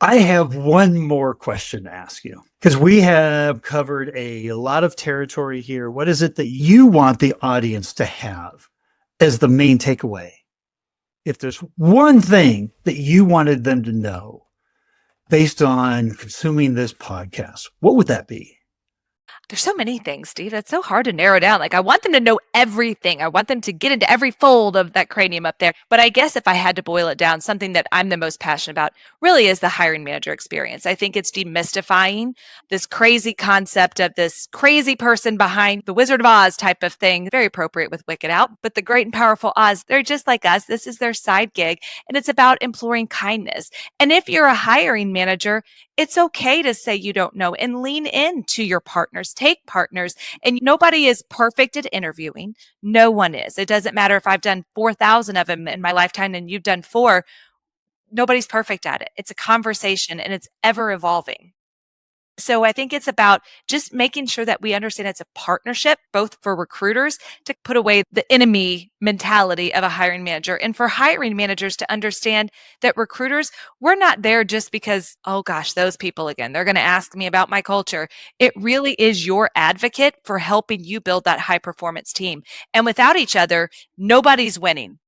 I have one more question to ask you because we have covered a lot of territory here. What is it that you want the audience to have as the main takeaway? If there's one thing that you wanted them to know based on consuming this podcast, what would that be? There's so many things, Steve. It's so hard to narrow down. Like, I want them to know everything. I want them to get into every fold of that cranium up there. But I guess if I had to boil it down, something that I'm the most passionate about really is the hiring manager experience. I think it's demystifying this crazy concept of this crazy person behind the Wizard of Oz type of thing. Very appropriate with Wicked Out. But the great and powerful Oz, they're just like us. This is their side gig, and it's about imploring kindness. And if you're a hiring manager, it's okay to say you don't know and lean into your partners, take partners. And nobody is perfect at interviewing. No one is. It doesn't matter if I've done 4,000 of them in my lifetime and you've done four. Nobody's perfect at it. It's a conversation and it's ever evolving. So I think it's about just making sure that we understand it's a partnership, both for recruiters to put away the enemy mentality of a hiring manager and for hiring managers to understand that recruiters, we're not there just because, oh gosh, those people again, they're going to ask me about my culture. It really is your advocate for helping you build that high performance team. And without each other, nobody's winning.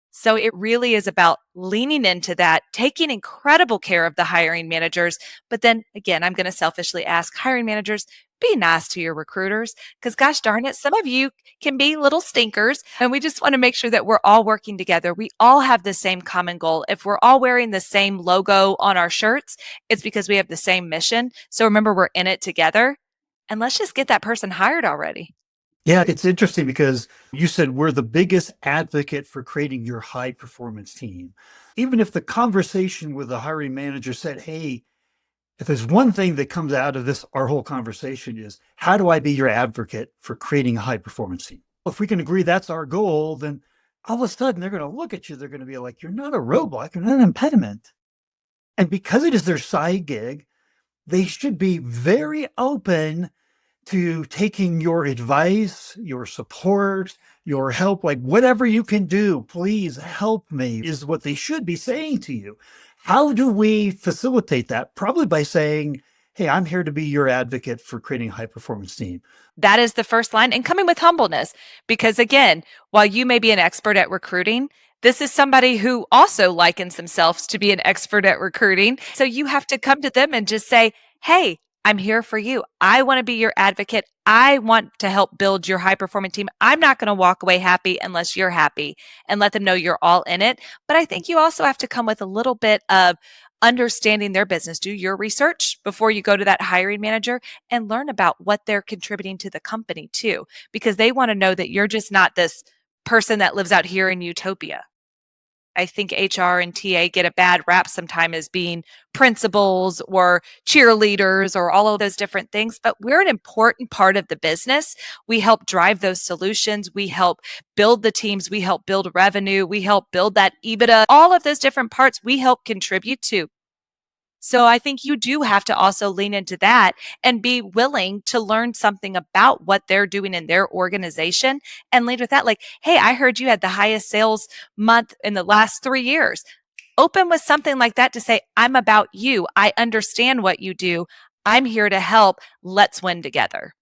So it really is about leaning into that, taking incredible care of the hiring managers. But then again, I'm going to selfishly ask hiring managers, be nice to your recruiters because gosh darn it, some of you can be little stinkers. And we just want to make sure that we're all working together. We all have the same common goal. If we're all wearing the same logo on our shirts, it's because we have the same mission. So remember, we're in it together. And let's just get that person hired already. Yeah, it's interesting because you said we're the biggest advocate for creating your high performance team. Even if the conversation with the hiring manager said, hey, if there's one thing that comes out of this, our whole conversation is how do I be your advocate for creating a high performance team? If we can agree that's our goal, then all of a sudden they're going to look at you. They're going to be like, you're not a roadblock, you're not an impediment. And because it is their side gig, they should be very open to taking your advice, your support, your help, like whatever you can do, please help me, is what they should be saying to you. How do we facilitate that? Probably by saying, hey, I'm here to be your advocate for creating a high performance team. That is the first line and coming with humbleness. Because again, while you may be an expert at recruiting, this is somebody who also likens themselves to be an expert at recruiting. So you have to come to them and just say, hey, I'm here for you. I want to be your advocate. I want to help build your high performing team. I'm not going to walk away happy unless you're happy and let them know you're all in it. But I think you also have to come with a little bit of understanding their business. Do your research before you go to that hiring manager and learn about what they're contributing to the company too, because they want to know that you're just not this person that lives out here in utopia. I think HR and TA get a bad rap sometimes as being principals or cheerleaders or all of those different things, but we're an important part of the business. We help drive those solutions. We help build the teams. We help build revenue. We help build that EBITDA. All of those different parts we help contribute to. So I think you do have to also lean into that and be willing to learn something about what they're doing in their organization and lead with that. Like, hey, I heard you had the highest sales month in the last 3 years. Open with something like that to say, I'm about you. I understand what you do. I'm here to help. Let's win together.